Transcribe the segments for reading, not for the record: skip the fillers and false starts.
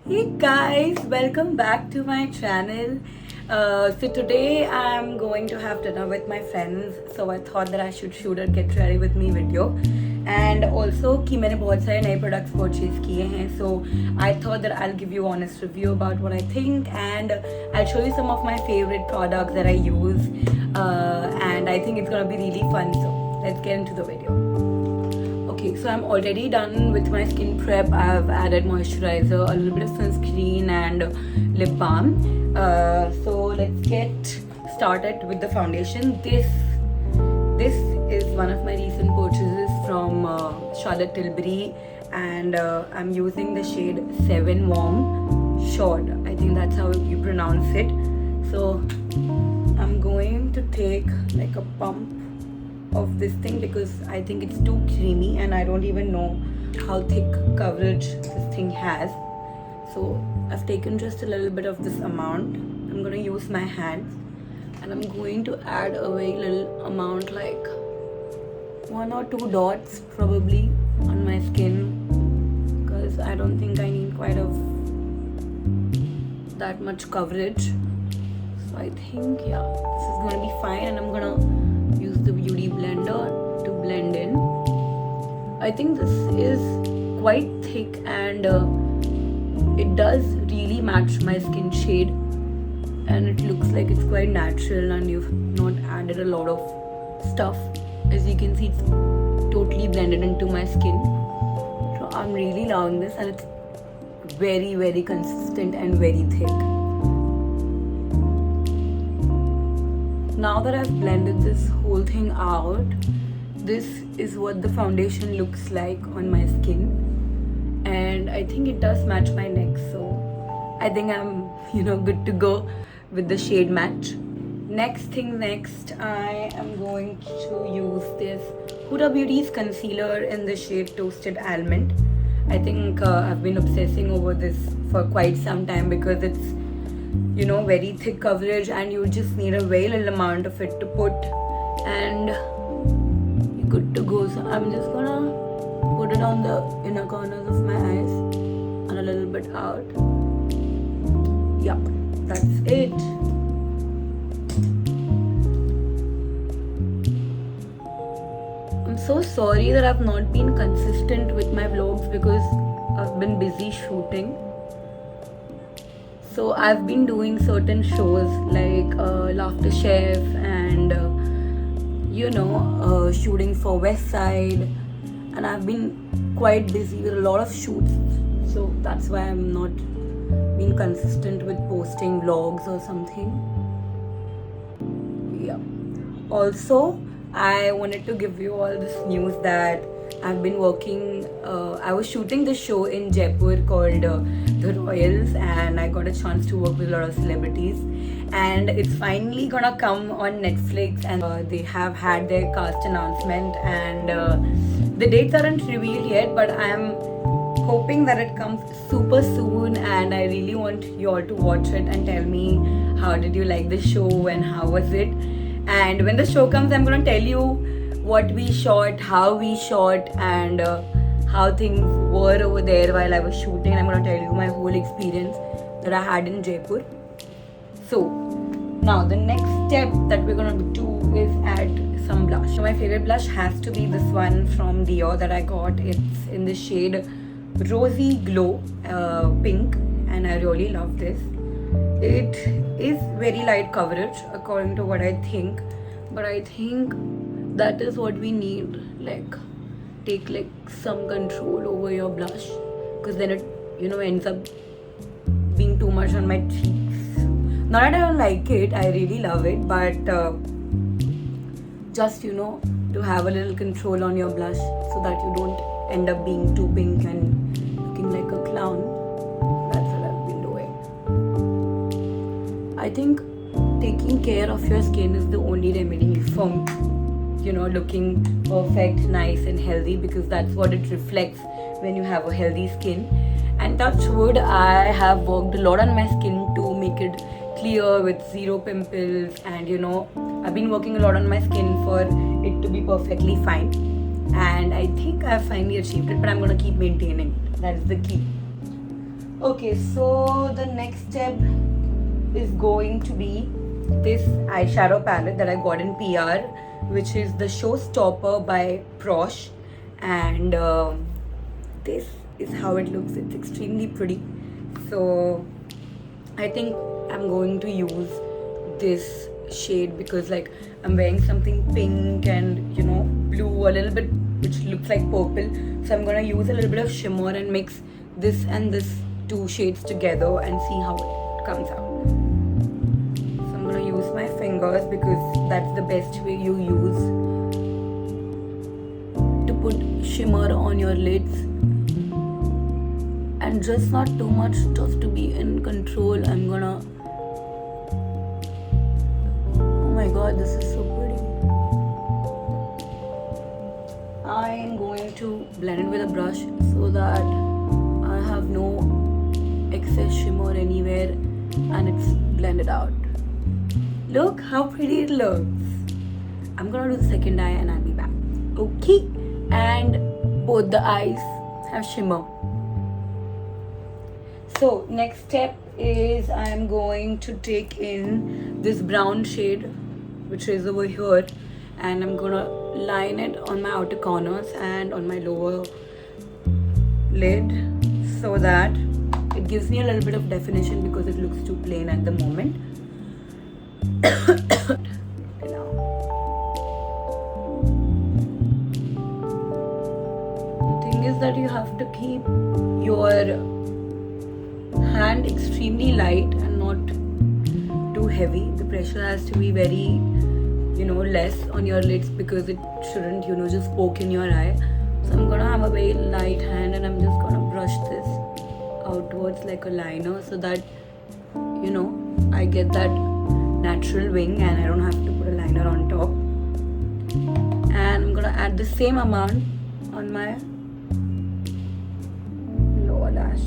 Hey guys, welcome back to my channel. So today I'm going to have dinner with my friends. So I thought that I should shoot a get ready with me video. And also कि मैंने बहुत सारे नए products purchase किए हैं. So I thought that I'll give you honest review about what I think, and I'll show you some of my favorite products that I use. And I think it's gonna be really fun. So let's get into the video. Okay, so I'm already done with my skin prep. I've added moisturizer, a little bit of sunscreen and lip balm. So let's get started with the foundation. This is one of my recent purchases from Charlotte Tilbury, and I'm using the shade 7 Warm Short. I think that's how you pronounce it. So I'm going to take like a pump of this thing because I think it's too creamy and I don't even know how thick coverage this thing has. So I've taken just a little bit of this amount. I'm going to use my hands and I'm going to add a very little amount, like 1 or 2 dots probably on my skin, because I don't think I need quite of that much coverage. So I think this is going to be fine, and I'm going to use the beauty blender to blend in. I think this is quite thick and it does really match my skin shade, and it looks like it's quite natural and you've not added a lot of stuff. As you can see, it's totally blended into my skin. So I'm really loving this, and it's very, very consistent and very thick. Now that I've blended this whole thing out, this is what the foundation looks like on my skin, and I think it does match my neck, so I think I'm good to go with the shade match. Next, I am going to use this Huda Beauty's concealer in the shade Toasted Almond. I think I've been obsessing over this for quite some time because it's very thick coverage and you just need a very little amount of it to put and you're good to go. So I'm just gonna put it on the inner corners of my eyes and a little bit out. Yup, that's it. I'm so sorry that I've not been consistent with my vlogs because I've been busy shooting. So I've been doing certain shows like Laughter Chef and shooting for West Side, and I've been quite busy with a lot of shoots, so that's why I'm not being consistent with posting vlogs or something. Also, I wanted to give you all this news that I've been working, I was shooting the show in Jaipur called The Royals, and I got a chance to work with a lot of celebrities, and it's finally gonna come on Netflix, and they have had their cast announcement, and the dates aren't revealed yet, but I'm hoping that it comes super soon, and I really want you all to watch it and tell me how did you like the show and how was it. And when the show comes, I'm gonna tell you what we shot, how we shot, and how things were over there while I was shooting. I'm going to tell you my whole experience that I had in Jaipur. So now the next step that we're going to do is add some blush. So my favorite blush has to be this one from Dior that I got. It's in the shade Rosy Glow Pink, and I really love this. It is very light coverage according to what I think, but I think that is what we need. Like, take like some control over your blush, because then it ends up being too much on my cheeks. Not that I don't like it, I really love it, but just to have a little control on your blush so that you don't end up being too pink and looking like a clown. That's what I've been doing. I think taking care of your skin is the only remedy for looking perfect, nice and healthy, because that's what it reflects when you have a healthy skin. And touch wood, I have worked a lot on my skin to make it clear with 0 pimples, and I've been working a lot on my skin for it to be perfectly fine, and I think I've finally achieved it, but I'm going to keep maintaining. That is the key. Okay, so the next step is going to be this eyeshadow palette that I got in PR, which is the Showstopper by Prosh, and this is how it looks. It's extremely pretty. So I think I'm going to use this shade because like I'm wearing something pink and blue a little bit, which looks like purple. So I'm gonna use a little bit of shimmer and mix this and this two shades together and see how it comes out. So I'm gonna use my fingers because that's the best way you use to put shimmer on your lids, and just not too much, just to be in control. I'm gonna, oh my god, this is so pretty. I am going to blend it with a brush so that I have no excess shimmer anywhere and it's blended out. Look how pretty it looks. I'm gonna do the second eye and I'll be back. Okay, and both the eyes have shimmer. So next step is I'm going to take in this brown shade, which is over here, and I'm gonna line it on my outer corners and on my lower lid so that it gives me a little bit of definition because it looks too plain at the moment. The thing is that you have to keep your hand extremely light and not too heavy. The pressure has to be very less on your lids because it shouldn't just poke in your eye. So I'm gonna have a very light hand and I'm just gonna brush this outwards like a liner so that I get that natural wing and I don't have to put a liner on top. And I'm gonna add the same amount on my lower lash.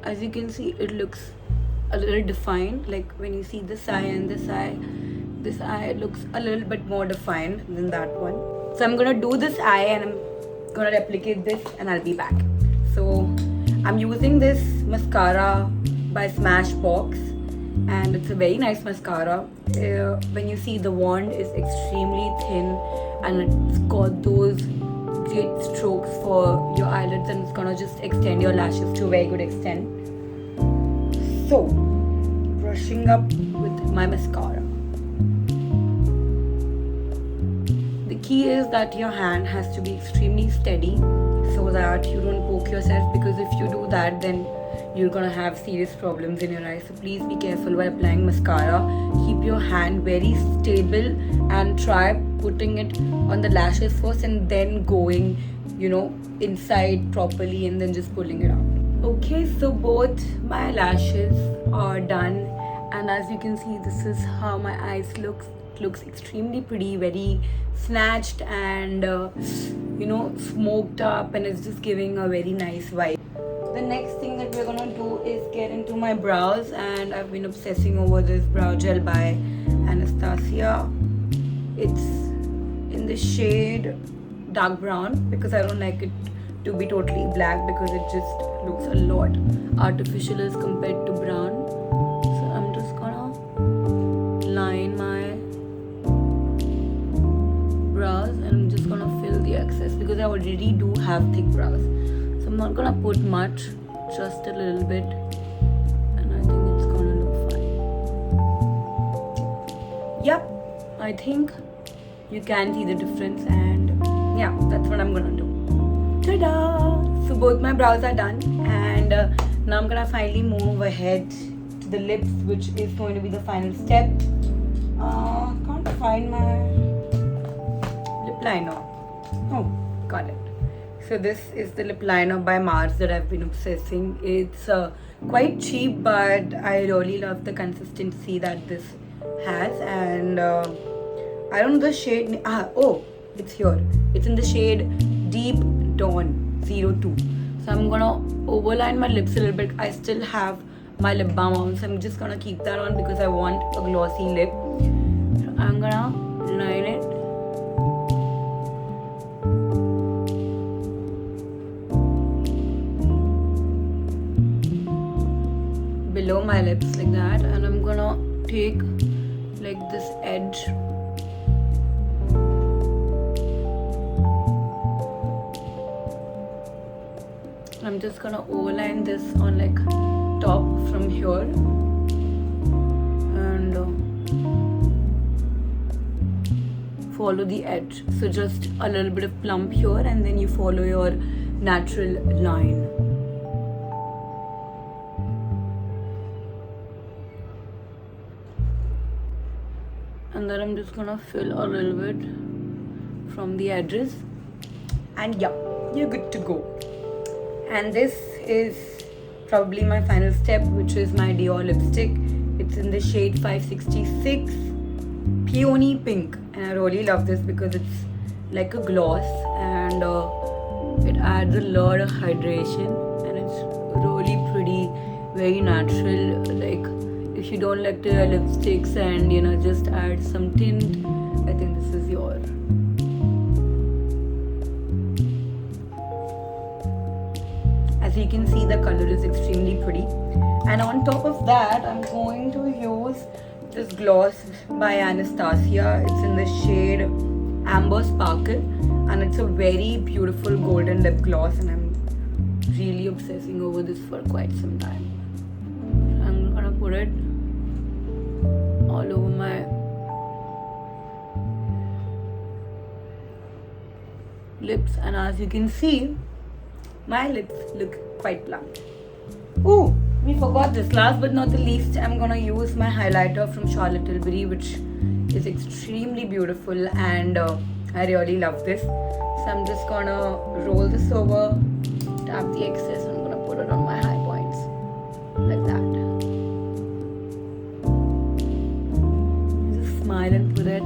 As you can see, it looks a little defined. Like when you see this eye and this eye looks a little bit more defined than that one. So I'm gonna do this eye and I'm gonna replicate this and I'll be back. So I'm using this mascara by Smashbox and it's a very nice mascara. When you see, the wand is extremely thin and it's got those great strokes for your eyelids and it's gonna just extend your lashes to a very good extent. So, brushing up with my mascara. The key is that your hand has to be extremely steady so that you don't poke yourself, because if you do that then you're gonna have serious problems in your eyes. So please be careful while applying mascara. Keep your hand very stable and try putting it on the lashes first and then going inside properly and then just pulling it out. Okay, so both my lashes are done and as you can see, this is how my eyes looks. It looks extremely pretty, very snatched and smoked up, and it's just giving a very nice vibe. The next thing that we're gonna do is get into my brows, and I've been obsessing over this brow gel by Anastasia. It's in the shade dark brown because I don't like it to be totally black because it just looks a lot artificial as compared to brown. So I'm just gonna line my brows and I'm just gonna fill the excess because I already do have thick brows. So I'm not gonna put much, just a little bit, and I think it's gonna look fine. Yep, I think you can see the difference, and yeah, that's what I'm gonna do. Ta-da! So both my brows are done, and now I'm gonna finally move ahead to the lips, which is going to be the final step. Can't find my lip liner. Oh, got it. So this is the lip liner by Mars that I've been obsessing. It's quite cheap, but I really love the consistency that this has, and I don't know the shade. It's here. It's in the shade Deep Dawn 02. So I'm gonna overline my lips a little bit. I still have my lip balm on, so I'm just gonna keep that on because I want a glossy lip. So I'm gonna line it below my lips like that, and I'm gonna take like this edge. I'm just gonna overline this on like top from here, and follow the edge. So just a little bit of plump here, and then you follow your natural line. And then I'm just gonna fill a little bit from the edges, and yeah, you're good to go. And this is probably my final step, which is my Dior lipstick. It's in the shade 566 Peony Pink, and I really love this because it's like a gloss, and it adds a lot of hydration, and it's really pretty, very natural. Like if you don't like to wear lipsticks and just add some tint, I think this is your. As you can see, the color is extremely pretty, and on top of that I'm going to use this gloss by Anastasia. It's in the shade Amber Sparkle, and it's a very beautiful golden lip gloss, and I'm really obsessing over this for quite some time. I'm gonna put it all over my lips, and as you can see, my lips look quite plump. Oh, we forgot this. Last but not the least, I'm gonna use my highlighter from Charlotte Tilbury, which is extremely beautiful, and I really love this. So I'm just gonna roll this over, tap the excess, and I'm gonna put it on my high points like that. Just smile and put it.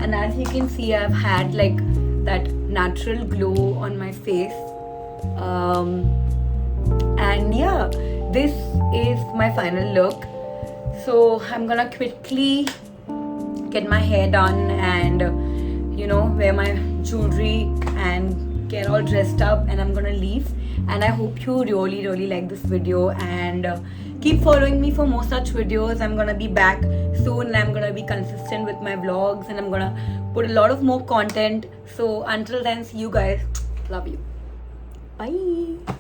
And as you can see, I've had like that natural glow on my face. And yeah, this is my final look. So I'm gonna quickly get my hair done and wear my jewelry and get all dressed up, and I'm gonna leave. And I hope you really like this video, and keep following me for more such videos. I'm gonna be back soon, and I'm gonna be consistent with my vlogs, and I'm gonna put a lot of more content. So until then, see you guys. Love you. Bye.